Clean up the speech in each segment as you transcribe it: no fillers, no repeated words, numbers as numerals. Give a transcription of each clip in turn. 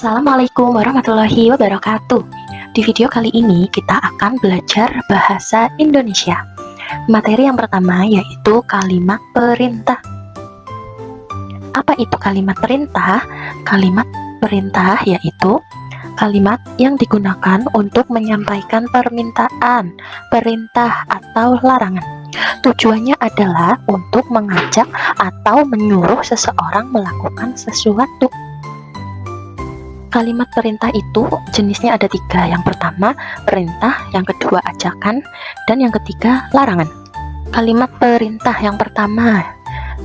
Assalamualaikum warahmatullahi wabarakatuh. Di video kali ini kita akan belajar bahasa Indonesia. Materi yang pertama yaitu kalimat perintah. Apa itu kalimat perintah? Kalimat perintah yaitu kalimat yang digunakan untuk menyampaikan permintaan, perintah, atau larangan. Tujuannya adalah untuk mengajak atau menyuruh seseorang melakukan sesuatu. Kalimat perintah itu jenisnya ada 3. Yang pertama perintah, yang kedua ajakan, dan yang ketiga larangan. Kalimat perintah yang pertama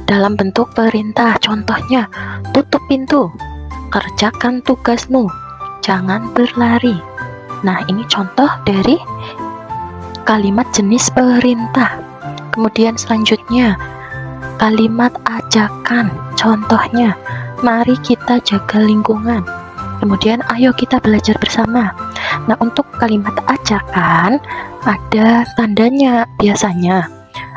dalam bentuk perintah, contohnya tutup pintu, kerjakan tugasmu, jangan berlari. Nah, ini contoh dari kalimat jenis perintah. Kemudian selanjutnya kalimat ajakan, contohnya mari kita jaga lingkungan. Kemudian ayo kita belajar bersama. Nah, untuk kalimat ajakan ada tandanya biasanya.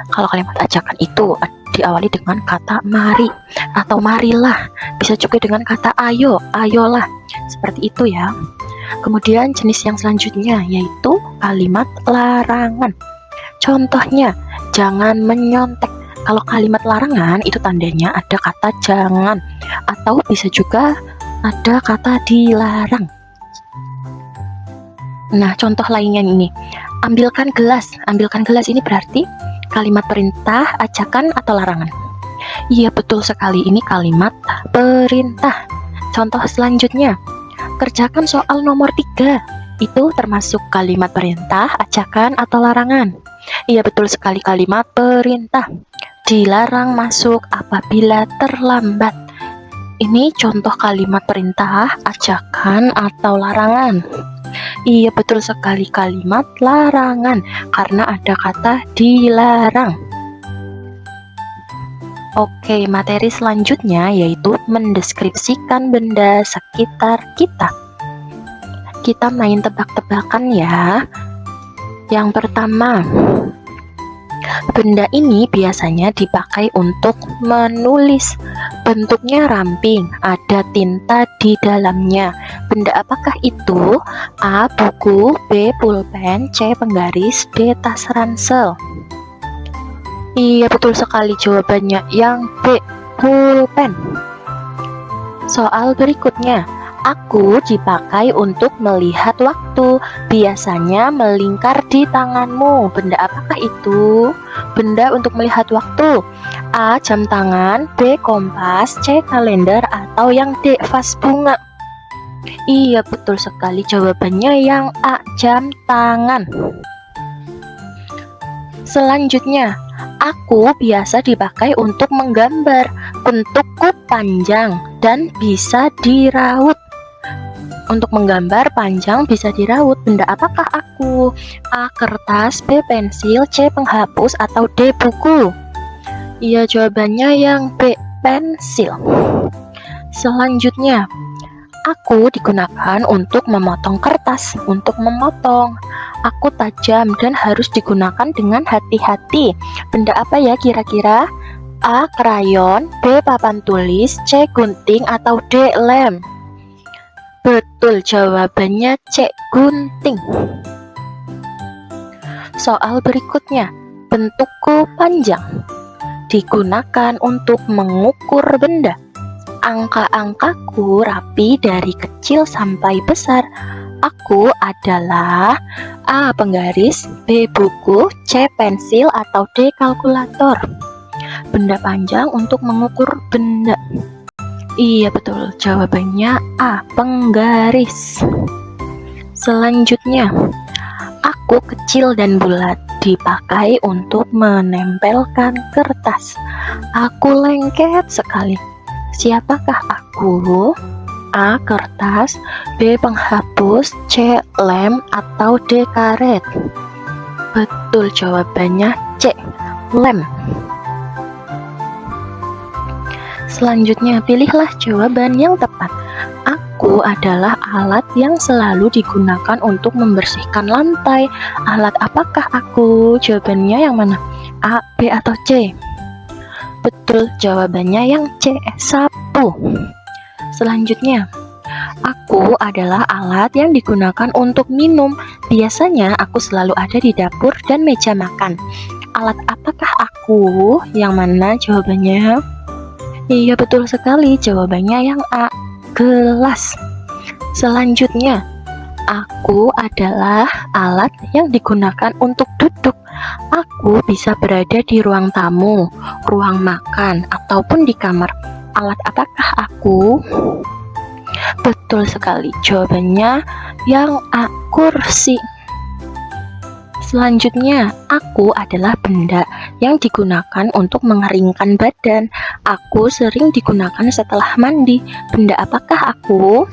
Kalau kalimat ajakan itu diawali dengan kata mari atau marilah. Bisa juga dengan kata ayo, ayolah. Seperti itu ya. Kemudian jenis yang selanjutnya yaitu kalimat larangan. Contohnya jangan menyontek. Kalau kalimat larangan itu tandanya ada kata jangan atau bisa juga ada kata dilarang. Nah, contoh lainnya ini, ambilkan gelas. Ambilkan gelas ini berarti kalimat perintah, ajakan, atau larangan? Iya, betul sekali, ini kalimat perintah. Contoh selanjutnya, kerjakan soal nomor 3. Itu termasuk kalimat perintah, ajakan, atau larangan? Iya, betul sekali, kalimat perintah. Dilarang masuk apabila terlambat. Ini contoh kalimat perintah, ajakan, atau larangan. Iya, betul sekali, kalimat larangan karena ada kata dilarang. Oke, materi selanjutnya yaitu mendeskripsikan benda sekitar kita. Kita main tebak-tebakan ya. Yang pertama, benda ini biasanya dipakai untuk menulis. Bentuknya ramping, ada tinta di dalamnya. Benda apakah itu? A. Buku, B. Pulpen, C. Penggaris, D. Tas ransel. Iya, betul sekali jawabannya yang B. Pulpen. Soal berikutnya, aku dipakai untuk melihat waktu. Biasanya melingkar di tanganmu. Benda apakah itu? Benda untuk melihat waktu. A. Jam tangan, B. Kompas, C. Kalender, atau yang D. Vas bunga. Iya, betul sekali jawabannya yang A. Jam tangan. Selanjutnya, aku biasa dipakai untuk menggambar. Bentukku panjang dan bisa diraut. Untuk menggambar panjang bisa diraut. Benda apakah aku? A. Kertas, B. Pensil, C. Penghapus, atau D. Buku. Iya, jawabannya yang B. Pensil. Selanjutnya, aku digunakan untuk memotong kertas. Untuk memotong, aku tajam dan harus digunakan dengan hati-hati. Benda apa ya kira-kira? A. Krayon, B. Papan tulis, C. Gunting, atau D. lem. Betul, jawabannya C. Gunting. Soal berikutnya, bentukku panjang. Digunakan untuk mengukur benda. Angka-angkaku rapi dari kecil sampai besar. Aku adalah A. Penggaris, B. Buku, C. Pensil, atau D. Kalkulator. Benda panjang untuk mengukur benda. Iya, betul, jawabannya A. Penggaris. Selanjutnya, aku kecil dan bulat. Dipakai untuk menempelkan kertas. Aku lengket sekali. Siapakah aku? A. Kertas, B. Penghapus, C. Lem, atau D. Karet. Betul, jawabannya C. Lem. Selanjutnya, pilihlah jawaban yang tepat. Aku adalah alat yang selalu digunakan untuk membersihkan lantai. Alat apakah aku? Jawabannya yang mana? A, B, atau C? Betul, jawabannya yang C, sapu. Selanjutnya, Aku adalah alat yang digunakan untuk minum. Biasanya aku selalu ada di dapur dan meja makan. Alat apakah aku? Yang mana jawabannya? Iya, betul sekali. Jawabannya yang A, gelas. Selanjutnya, aku adalah alat yang digunakan untuk duduk. Aku bisa berada di ruang tamu, ruang makan, ataupun di kamar. Alat apakah aku? Betul sekali, jawabannya yang A, kursi. Selanjutnya, aku adalah benda yang digunakan untuk mengeringkan badan. Aku sering digunakan setelah mandi. Benda apakah aku?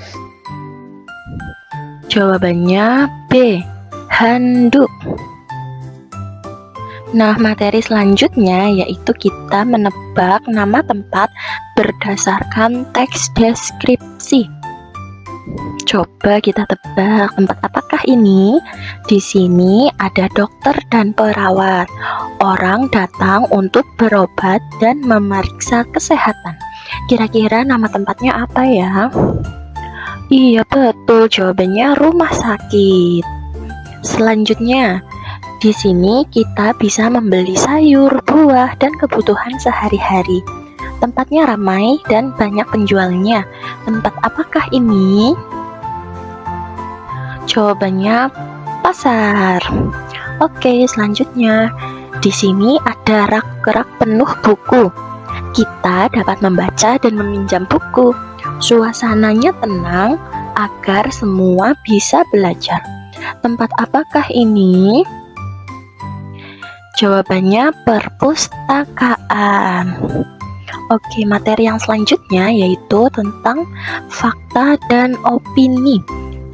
Jawabannya B, handuk. Nah, materi selanjutnya yaitu kita menebak nama tempat berdasarkan teks deskripsi. Coba kita tebak tempat apakah ini? Di sini ada dokter dan perawat. Orang datang untuk berobat dan memeriksa kesehatan. Kira-kira nama tempatnya apa ya? Iya, betul, jawabannya rumah sakit. Selanjutnya, di sini kita bisa membeli sayur, buah, dan kebutuhan sehari-hari. Tempatnya ramai dan banyak penjualnya. Tempat apakah ini? Jawabannya pasar. Oke, selanjutnya di sini ada rak-rak penuh buku. Kita dapat membaca dan meminjam buku. Suasananya tenang agar semua bisa belajar. Tempat apakah ini? Jawabannya perpustakaan. Oke, materi yang selanjutnya yaitu tentang fakta dan opini.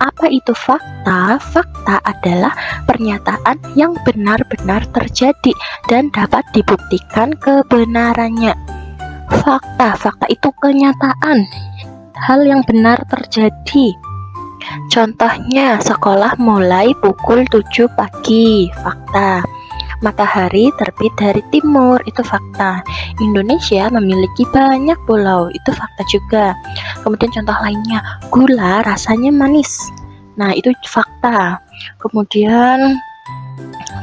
Apa itu fakta? Fakta adalah pernyataan yang benar-benar terjadi dan dapat dibuktikan kebenarannya. Fakta itu kenyataan, hal yang benar terjadi. Contohnya, sekolah mulai pukul 7 pagi, fakta. Matahari terbit dari timur, itu fakta. Indonesia memiliki banyak pulau, itu fakta juga. Kemudian contoh lainnya, gula rasanya manis. Nah, itu fakta. Kemudian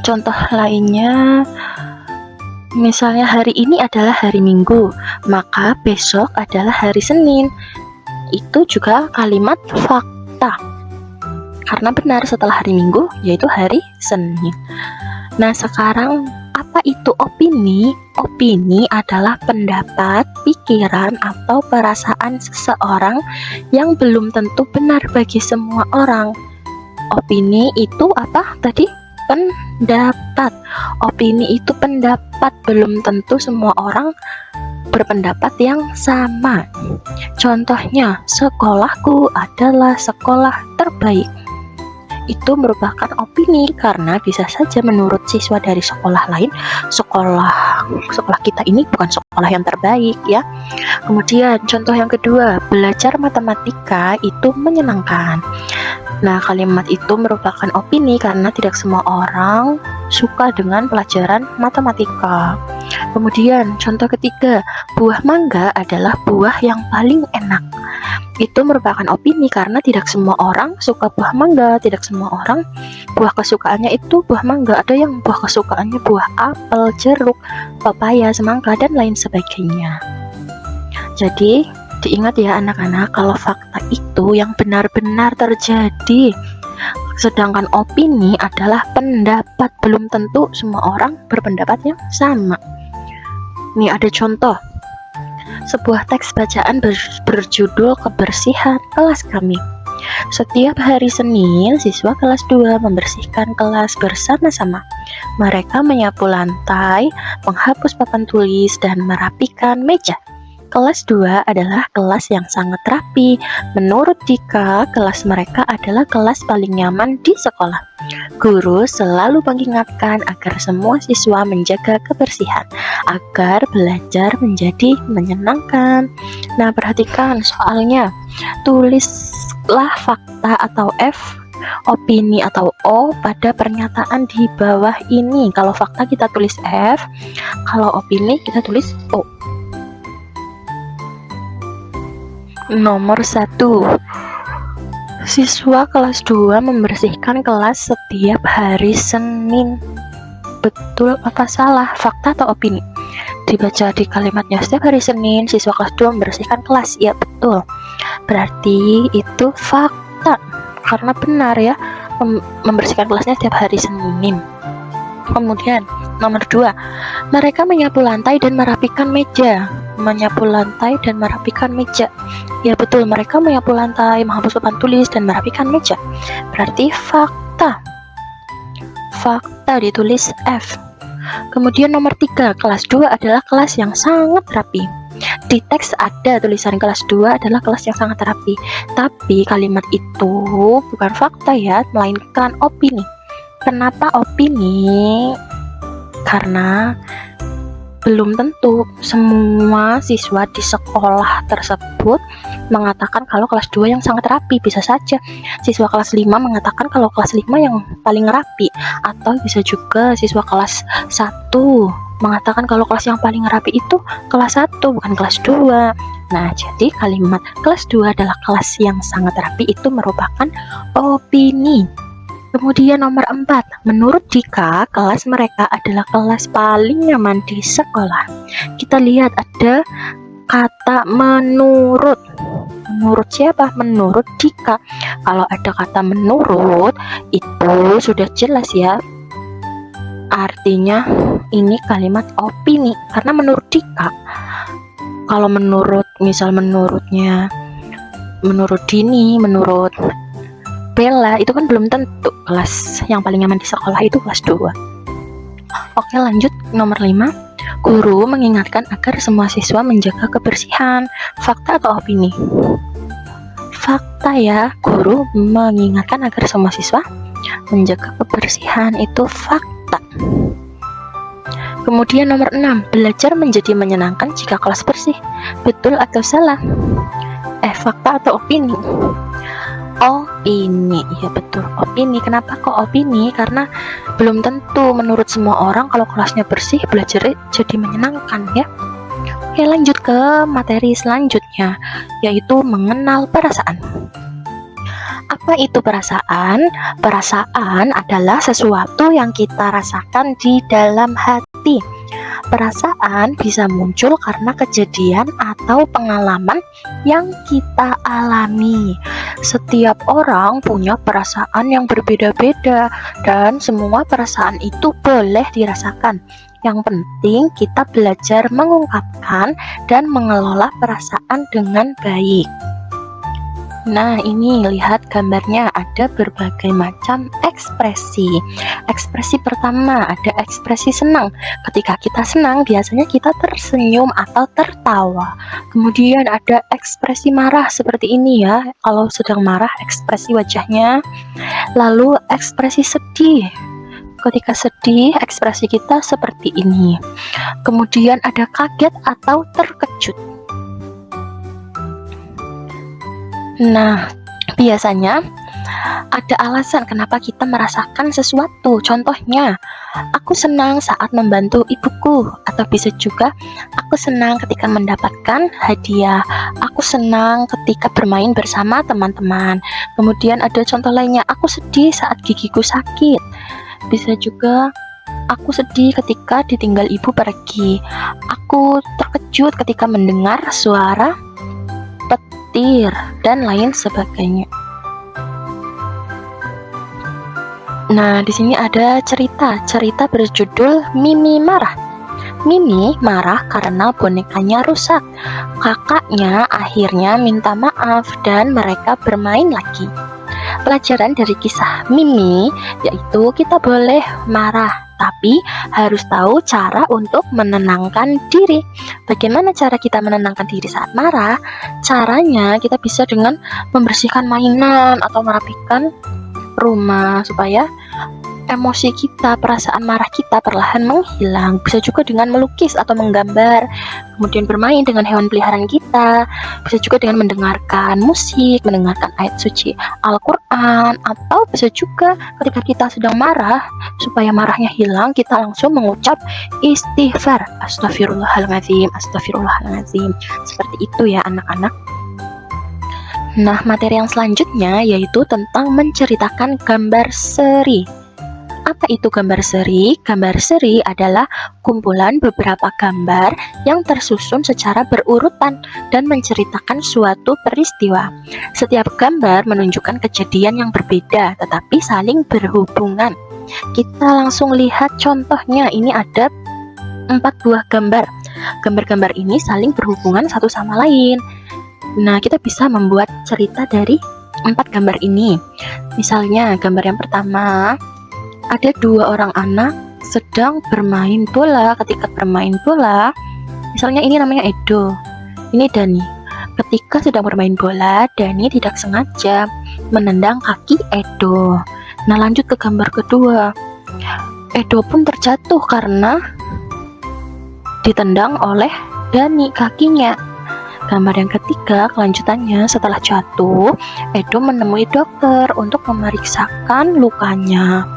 contoh lainnya, misalnya hari ini adalah hari Minggu, maka besok adalah hari Senin. Itu juga kalimat fakta. Karena benar setelah hari Minggu, yaitu hari Senin. Nah, sekarang apa itu opini? Opini adalah pendapat, pikiran, atau perasaan seseorang yang belum tentu benar bagi semua orang. Opini itu apa tadi? Pendapat. Opini itu pendapat, belum tentu semua orang berpendapat yang sama. Contohnya, sekolahku adalah sekolah terbaik. Itu merupakan opini karena bisa saja menurut siswa dari sekolah lain, sekolah kita ini bukan sekolah yang terbaik ya. Kemudian contoh yang kedua, belajar matematika itu menyenangkan. Nah, kalimat itu merupakan opini karena tidak semua orang suka dengan pelajaran matematika. Kemudian contoh ketiga, buah mangga adalah buah yang paling enak. Itu merupakan opini karena tidak semua orang suka buah mangga, tidak semua orang buah kesukaannya itu buah mangga. Ada yang buah kesukaannya buah apel, jeruk, pepaya, semangka, dan lain sebagainya. Jadi diingat ya anak-anak, kalau fakta itu yang benar-benar terjadi, sedangkan opini adalah pendapat, belum tentu semua orang berpendapat yang sama. Nih ada contoh, sebuah teks bacaan berjudul Kebersihan Kelas Kami. Setiap hari Senin, siswa kelas 2 membersihkan kelas bersama-sama. Mereka menyapu lantai, menghapus papan tulis, dan merapikan meja. Kelas 2 adalah kelas yang sangat rapi. Menurut Dika, kelas mereka adalah kelas paling nyaman di sekolah. Guru selalu mengingatkan agar semua siswa menjaga kebersihan, agar belajar menjadi menyenangkan. Nah, perhatikan soalnya. Tulislah fakta atau F, opini atau O pada pernyataan di bawah ini. Kalau fakta kita tulis F, kalau opini kita tulis O. Nomor 1, Siswa kelas 2 membersihkan kelas setiap hari Senin. Betul apa salah? Fakta atau opini? Dibaca di kalimatnya, setiap hari Senin siswa kelas 2 membersihkan kelas. Ya betul, berarti itu fakta karena benar ya, membersihkan kelasnya setiap hari Senin. Kemudian nomor 2, mereka menyapu lantai dan merapikan meja. Menyapu lantai dan merapikan meja. Ya betul, mereka menyapu lantai, menghapus papan tulis dan merapikan meja. Berarti fakta. Fakta ditulis F. Kemudian nomor 3, kelas 2 adalah kelas yang sangat rapi. Di teks ada tulisan kelas 2 adalah kelas yang sangat rapi, tapi kalimat itu bukan fakta ya, melainkan opini. Kenapa opini? Karena belum tentu semua siswa di sekolah tersebut mengatakan kalau kelas 2 yang sangat rapi. Bisa saja siswa kelas 5 mengatakan kalau kelas 5 yang paling rapi, atau bisa juga siswa kelas 1 mengatakan kalau kelas yang paling rapi itu kelas 1 bukan kelas 2. Nah, jadi kalimat kelas 2 adalah kelas yang sangat rapi itu merupakan opini. Kemudian nomor 4, menurut Dika, kelas mereka adalah kelas paling nyaman di sekolah. Kita lihat ada kata menurut. Menurut siapa? Menurut Dika. Kalau ada kata menurut, itu sudah jelas ya, artinya ini kalimat opini, karena menurut Dika. Kalau menurut, misal menurutnya, menurut Dini, menurut Bella, itu kan belum tentu kelas yang paling nyaman di sekolah itu kelas 2. Oke, lanjut nomor 5. Guru mengingatkan agar semua siswa menjaga kebersihan. Fakta atau opini? Fakta ya, guru mengingatkan agar semua siswa menjaga kebersihan, itu fakta. Kemudian nomor 6, belajar menjadi menyenangkan jika kelas bersih. Betul atau salah? Fakta atau opini? Opini, ya betul, opini. Kenapa kok opini? Karena belum tentu menurut semua orang kalau kelasnya bersih belajar jadi menyenangkan ya. Oke, lanjut ke materi selanjutnya, yaitu mengenal perasaan. Apa itu perasaan? Perasaan adalah sesuatu yang kita rasakan di dalam hati. Perasaan bisa muncul karena kejadian atau pengalaman yang kita alami. Setiap orang punya perasaan yang berbeda-beda, dan semua perasaan itu boleh dirasakan. Yang penting kita belajar mengungkapkan dan mengelola perasaan dengan baik. Nah, ini lihat gambarnya, ada berbagai macam ekspresi. Ekspresi pertama ada ekspresi senang. Ketika kita senang, biasanya kita tersenyum atau tertawa. Kemudian ada ekspresi marah seperti ini ya, kalau sedang marah ekspresi wajahnya. Lalu ekspresi sedih. Ketika sedih, ekspresi kita seperti ini. Kemudian ada kaget atau terkejut. Nah, biasanya ada alasan kenapa kita merasakan sesuatu. Contohnya, aku senang saat membantu ibuku, atau bisa juga aku senang ketika mendapatkan hadiah, aku senang ketika bermain bersama teman-teman. Kemudian ada contoh lainnya, aku sedih saat gigiku sakit. Bisa juga aku sedih ketika ditinggal ibu pergi. Aku terkejut ketika mendengar suara petir dan lain sebagainya. Nah, di sini ada cerita berjudul Mimi Marah. Mimi marah karena bonekanya rusak. Kakaknya akhirnya minta maaf dan mereka bermain lagi. Pelajaran dari kisah Mimi yaitu kita boleh marah, tapi harus tahu cara untuk menenangkan diri. Bagaimana cara kita menenangkan diri saat marah? Caranya kita bisa dengan membersihkan mainan atau merapikan rumah supaya emosi kita, perasaan marah kita perlahan menghilang. Bisa juga dengan melukis atau menggambar, kemudian bermain dengan hewan peliharaan kita. Bisa juga dengan mendengarkan musik, mendengarkan ayat suci Al-Quran, atau bisa juga ketika kita sedang marah, supaya marahnya hilang, kita langsung mengucap istighfar, astagfirullahaladzim, astagfirullahaladzim. Seperti itu ya anak-anak. Nah, materi yang selanjutnya yaitu tentang menceritakan gambar seri. Apa itu gambar seri? Gambar seri adalah kumpulan beberapa gambar yang tersusun secara berurutan dan menceritakan suatu peristiwa. Setiap gambar menunjukkan kejadian yang berbeda tetapi saling berhubungan. Kita langsung lihat contohnya. Ini ada 4 buah gambar. Gambar-gambar ini saling berhubungan satu sama lain. Nah, kita bisa membuat cerita dari 4 gambar ini. Misalnya, gambar yang pertama, ada 2 orang anak sedang bermain bola. Ketika bermain bola, misalnya ini namanya Edo, ini Dani. Ketika sedang bermain bola, Dani tidak sengaja menendang kaki Edo. Nah, lanjut ke gambar kedua. Edo pun terjatuh karena ditendang oleh Dani kakinya. Gambar yang ketiga, kelanjutannya, setelah jatuh, Edo menemui dokter untuk memeriksakan lukanya.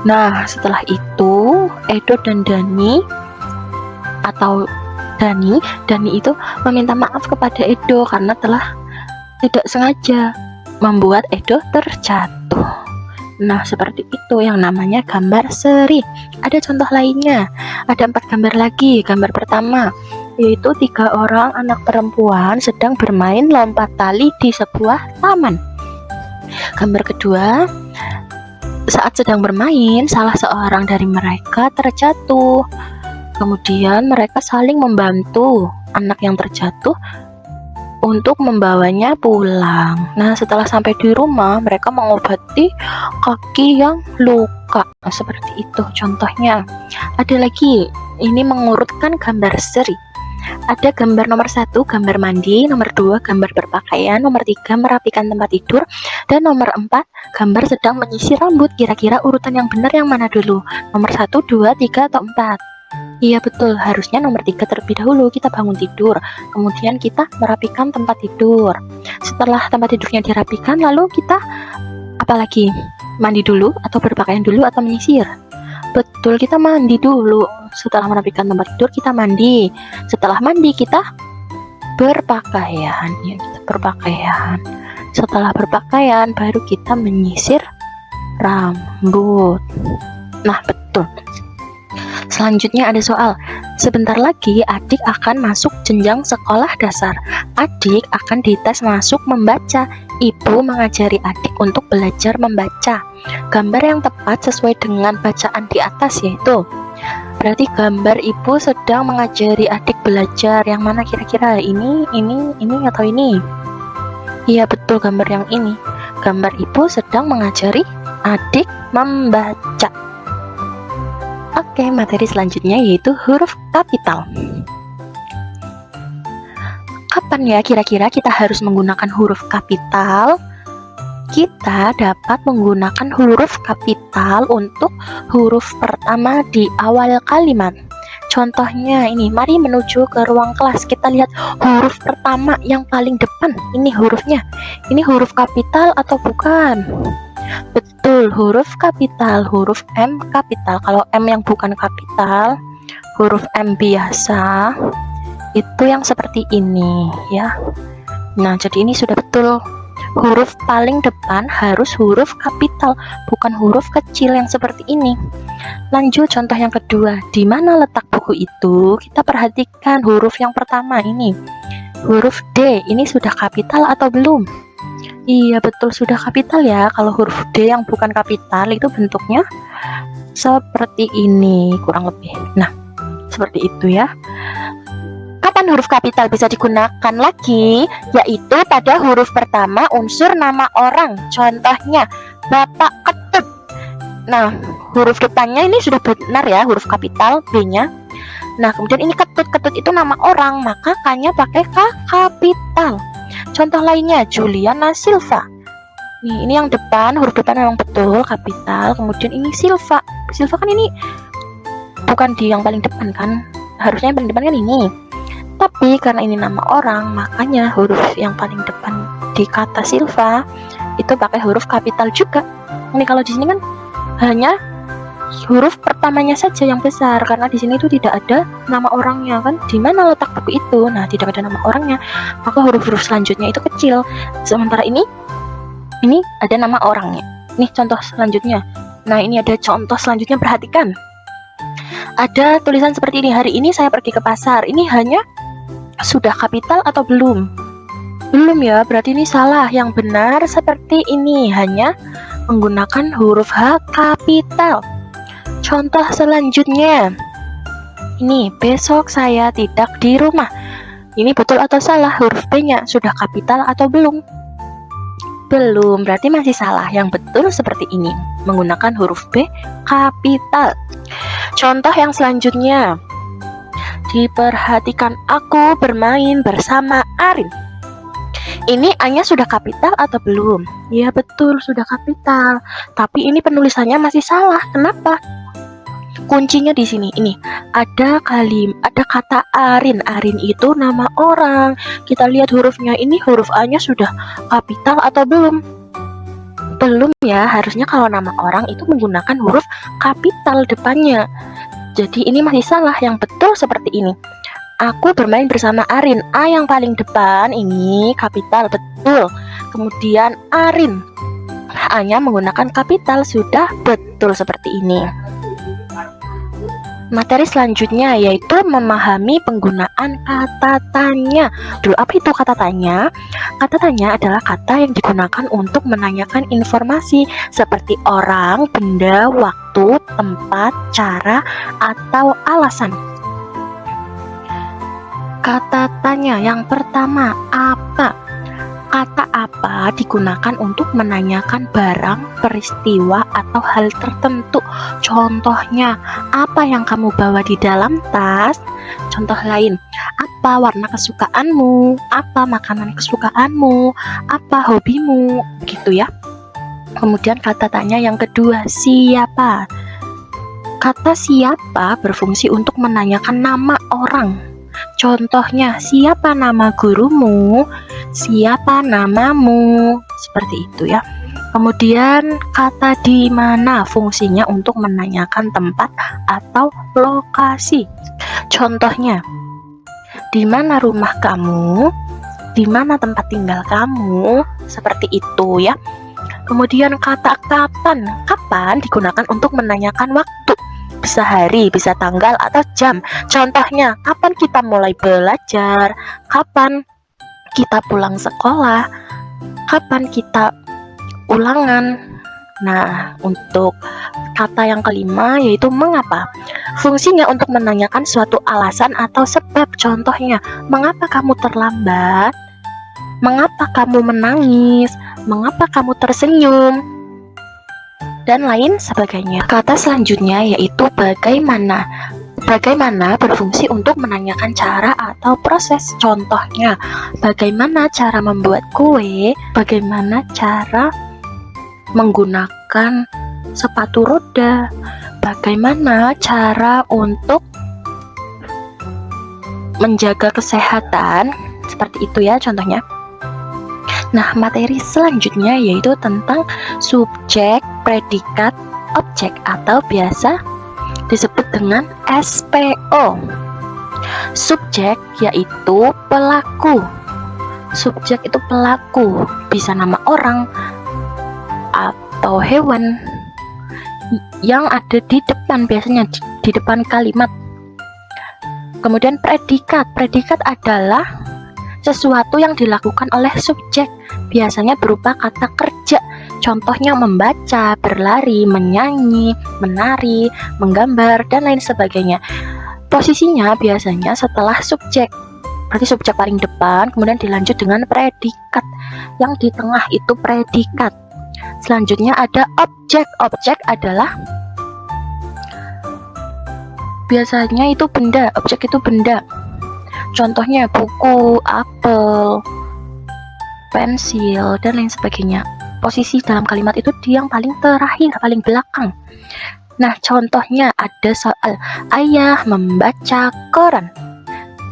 Nah, setelah itu, Edo dan Dani itu meminta maaf kepada Edo karena telah tidak sengaja membuat Edo terjatuh. Nah, seperti itu yang namanya gambar seri. Ada contoh lainnya, ada 4 gambar lagi. Gambar pertama, yaitu 3 orang anak perempuan sedang bermain lompat tali di sebuah taman. Gambar kedua, saat sedang bermain, salah seorang dari mereka terjatuh. Kemudian mereka saling membantu anak yang terjatuh untuk membawanya pulang. Nah, setelah sampai di rumah, mereka mengobati kaki yang luka. Nah, seperti itu contohnya. Ada lagi, ini mengurutkan gambar seri. Ada gambar nomor 1, gambar mandi, nomor 2, gambar berpakaian, nomor 3, merapikan tempat tidur, dan nomor 4, gambar sedang menyisir rambut. Kira-kira urutan yang benar yang mana dulu? Nomor 1, 2, 3, atau 4? Iya betul, harusnya nomor 3 terlebih dahulu. Kita bangun tidur, kemudian kita merapikan tempat tidur. Setelah tempat tidurnya dirapikan, lalu kita apalagi? Mandi dulu, atau berpakaian dulu, atau menyisir? Betul, kita mandi dulu. Setelah merapikan tempat tidur, kita mandi. Setelah mandi, kita berpakaian. Ya, kita berpakaian. Setelah berpakaian, baru kita menyisir rambut. Nah, betul. Selanjutnya ada soal. Sebentar lagi adik akan masuk jenjang sekolah dasar. Adik akan dites masuk membaca. Ibu mengajari adik untuk belajar membaca. Gambar yang tepat sesuai dengan bacaan di atas yaitu, berarti gambar ibu sedang mengajari adik belajar. Yang mana kira-kira? Ini atau ini? Iya betul, gambar yang ini. Gambar ibu sedang mengajari adik membaca. Oke, materi selanjutnya yaitu huruf kapital. Kapan ya kira-kira kita harus menggunakan huruf kapital? Kita dapat menggunakan huruf kapital untuk huruf pertama di awal kalimat. Contohnya ini, mari menuju ke ruang kelas. Kita lihat huruf pertama yang paling depan. Ini hurufnya. Ini huruf kapital atau bukan? Betul, huruf kapital, huruf M kapital. Kalau M yang bukan kapital, huruf M biasa, itu yang seperti ini ya. Nah, jadi ini sudah betul. Huruf paling depan harus huruf kapital, bukan huruf kecil yang seperti ini. Lanjut contoh yang kedua. Di mana letak buku itu? Kita perhatikan huruf yang pertama ini. Huruf D, ini sudah kapital atau belum? Iya betul, sudah kapital ya. Kalau huruf D yang bukan kapital itu bentuknya seperti ini kurang lebih. Nah, seperti itu ya. Kapan huruf kapital bisa digunakan lagi? Yaitu pada huruf pertama unsur nama orang. Contohnya Bapak Ketut. Nah, huruf depannya ini sudah benar ya, huruf kapital B-nya. Nah, kemudian ini Ketut. Ketut itu nama orang, maka K-nya pakai K kapital. Contoh lainnya, Juliana Silva. Nih, ini yang depan, huruf depan memang betul kapital. Kemudian ini Silva. Silva kan ini bukan di yang paling depan kan? Harusnya yang paling depan kan ini. Tapi karena ini nama orang, makanya huruf yang paling depan di kata Silva itu pakai huruf kapital juga. Ini kalau di sini kan hanya huruf pertamanya saja yang besar, karena di sini itu tidak ada nama orangnya kan. Di mana letak buku itu? Nah, tidak ada nama orangnya, maka huruf-huruf selanjutnya itu kecil. Sementara ini ada nama orangnya. Nih contoh selanjutnya. Nah, ini ada contoh selanjutnya, perhatikan. Ada tulisan seperti ini, hari ini saya pergi ke pasar. Ini hanya sudah kapital atau belum? Belum ya, berarti ini salah. Yang benar seperti ini, hanya menggunakan huruf H kapital. Contoh selanjutnya, ini besok saya tidak di rumah. Ini betul atau salah? Huruf B-nya sudah kapital atau belum? Belum, berarti masih salah. Yang betul seperti ini, menggunakan huruf B kapital. Contoh yang selanjutnya, diperhatikan aku bermain bersama Arin. Ini A-nya sudah kapital atau belum? Ya betul, sudah kapital. Tapi ini penulisannya masih salah. Kenapa? Kuncinya di sini. Ini ada kata Arin. Arin itu nama orang. Kita lihat hurufnya, ini huruf A-nya sudah kapital atau belum? Belum ya. Harusnya kalau nama orang itu menggunakan huruf kapital depannya. Jadi ini masih salah. Yang betul seperti ini. Aku bermain bersama Arin. A yang paling depan ini kapital, betul. Kemudian Arin, A-nya menggunakan kapital, sudah betul seperti ini. Materi selanjutnya yaitu memahami penggunaan kata tanya. Dulu, apa itu kata tanya? Kata tanya adalah kata yang digunakan untuk menanyakan informasi seperti orang, benda, waktu, tempat, cara, atau alasan. Kata tanya yang pertama, apa? Kata apa digunakan untuk menanyakan barang, peristiwa, atau hal tertentu. Contohnya, apa yang kamu bawa di dalam tas? Contoh lain, apa warna kesukaanmu? Apa makanan kesukaanmu? Apa hobimu? Gitu ya. Kemudian kata tanya yang kedua, siapa? Kata siapa berfungsi untuk menanyakan nama orang. Contohnya, siapa nama gurumu? Siapa namamu? Seperti itu ya. Kemudian kata di mana fungsinya untuk menanyakan tempat atau lokasi. Contohnya, di mana rumah kamu? Di mana tempat tinggal kamu? Seperti itu ya. Kemudian kata kapan. Kapan digunakan untuk menanyakan waktu. Bisa hari, bisa tanggal, atau jam. Contohnya, kapan kita mulai belajar? Kapan kita pulang sekolah? Kapan kita ulangan? Nah, untuk kata yang kelima yaitu mengapa. Fungsinya untuk menanyakan suatu alasan atau sebab. Contohnya, mengapa kamu terlambat? Mengapa kamu menangis? Mengapa kamu tersenyum? Dan lain sebagainya. Kata selanjutnya yaitu bagaimana. Bagaimana berfungsi untuk menanyakan cara atau proses. Contohnya, bagaimana cara membuat kue? Bagaimana cara menggunakan sepatu roda? Bagaimana cara untuk menjaga kesehatan? Seperti itu ya contohnya. Nah, materi selanjutnya yaitu tentang subjek, predikat, objek atau biasa disebut dengan SPO. Subjek yaitu pelaku. Subjek itu pelaku, bisa nama orang atau hewan yang ada di depan, biasanya di depan kalimat. Kemudian predikat. Predikat adalah sesuatu yang dilakukan oleh subjek, biasanya berupa kata kerja. Contohnya membaca, berlari, menyanyi, menari, menggambar, dan lain sebagainya. Posisinya biasanya setelah subjek, berarti subjek paling depan, kemudian dilanjut dengan predikat. Yang di tengah itu predikat. Selanjutnya ada objek. Objek adalah biasanya itu benda. Objek itu benda. Contohnya buku, apel, pensil, dan lain sebagainya. Posisi dalam kalimat itu di yang paling terakhir, paling belakang. Nah, contohnya ada soal ayah membaca koran.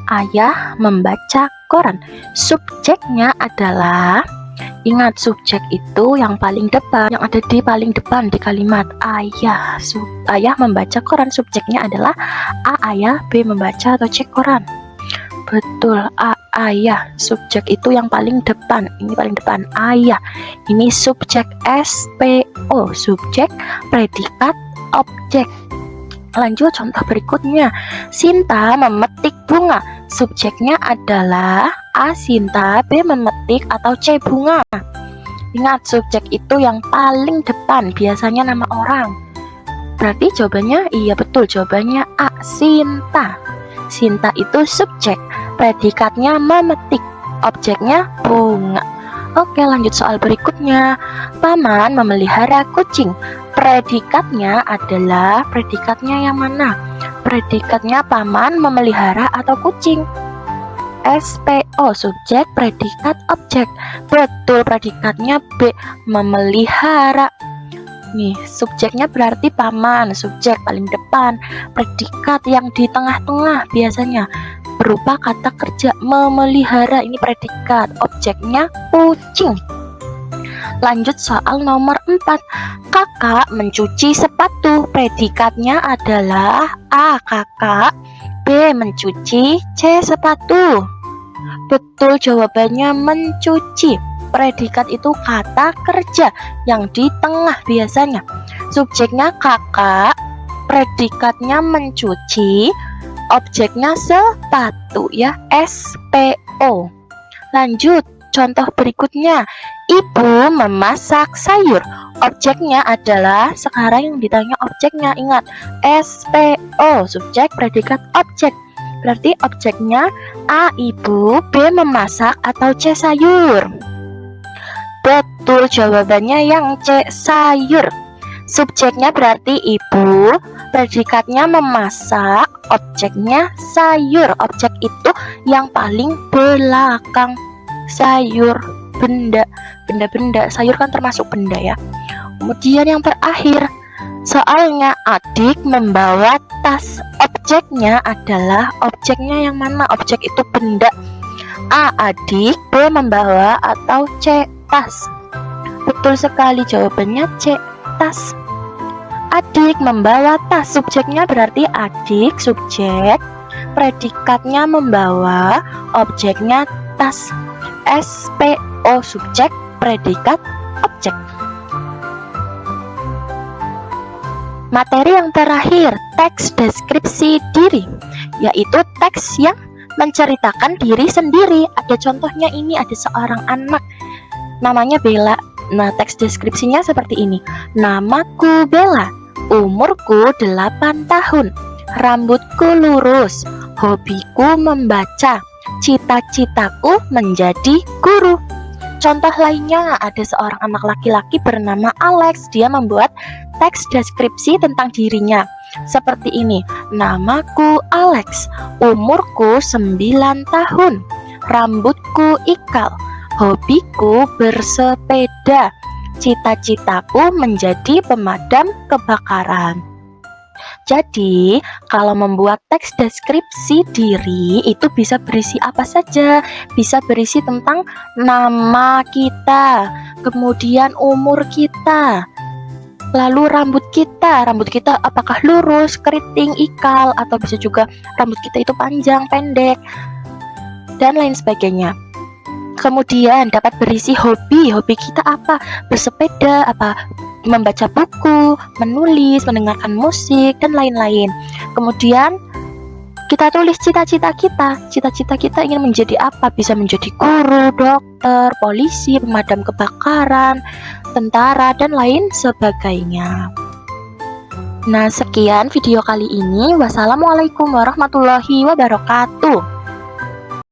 Ayah membaca koran. Subjeknya adalah Ingat, subjek itu yang paling depan, yang ada di paling depan di kalimat. Ayah, ayah membaca koran. Subjeknya adalah A ayah, B membaca atau C koran. Betul, A ayah. Subjek itu yang paling depan. Ini paling depan, ayah. Ini subjek, SPO. Subjek, predikat, objek. Lanjut contoh berikutnya. Sinta memetik bunga. Subjeknya adalah A Sinta, B memetik atau C bunga. Ingat, subjek itu yang paling depan, biasanya nama orang. Berarti jawabannya iya betul, jawabannya A Sinta. Sinta itu subjek, predikatnya memetik, objeknya bunga. Oke, lanjut soal berikutnya. Paman memelihara kucing. Predikatnya adalah, predikatnya yang mana? Predikatnya paman memelihara atau kucing? SPO, subjek, predikat, objek. Betul, predikatnya B, memelihara. Nih, subjeknya berarti paman, subjek paling depan. Predikat yang di tengah-tengah biasanya berupa kata kerja memelihara, ini predikat. Objeknya kucing. Lanjut soal nomor 4. Kakak mencuci sepatu. Predikatnya adalah A kakak, B mencuci, C sepatu. Betul, jawabannya mencuci. Predikat itu kata kerja yang di tengah biasanya. Subjeknya kakak, predikatnya mencuci, objeknya sepatu ya, SPO. Lanjut contoh berikutnya. Ibu memasak sayur. Objeknya adalah, sekarang yang ditanya objeknya, ingat, SPO, subjek, predikat, objek. Berarti objeknya A ibu, B memasak atau C sayur. Betul, jawabannya yang C sayur. Subjeknya berarti ibu, predikatnya memasak, objeknya sayur. Objek itu yang paling belakang. Sayur, benda, benda-benda. Sayur kan termasuk benda ya. Kemudian yang terakhir, soalnya adik membawa tas. Objeknya adalah, objeknya yang mana? Objek itu benda. A adik, B membawa atau C tas. Betul sekali, jawabannya C tas. Adik membawa tas. Subjeknya berarti adik, subjek, predikatnya membawa, objeknya tas. SPO, subjek, predikat, objek. Materi yang terakhir, teks deskripsi diri, yaitu teks yang menceritakan diri sendiri. Ada contohnya ini, ada seorang anak namanya Bella. Nah, teks deskripsinya seperti ini. Namaku Bella, umurku 8 tahun, rambutku lurus, hobiku membaca, cita-citaku menjadi guru. Contoh lainnya, ada seorang anak laki-laki bernama Alex. Dia membuat teks deskripsi tentang dirinya seperti ini. Namaku Alex, umurku 9 tahun, rambutku ikal, hobiku bersepeda, cita-citaku menjadi pemadam kebakaran. Jadi, kalau membuat teks deskripsi diri itu bisa berisi apa saja. Bisa berisi tentang nama kita, kemudian umur kita, lalu rambut kita apakah lurus, keriting, ikal, atau bisa juga rambut kita itu panjang, pendek, dan lain sebagainya. Kemudian dapat berisi hobi kita apa? Bersepeda, apa? Membaca buku, menulis, mendengarkan musik, dan lain-lain. Kemudian kita tulis cita-cita kita ingin menjadi apa? Bisa menjadi guru, dokter, polisi, pemadam kebakaran, tentara, dan lain sebagainya. Nah, sekian video kali ini. Wassalamualaikum warahmatullahi wabarakatuh.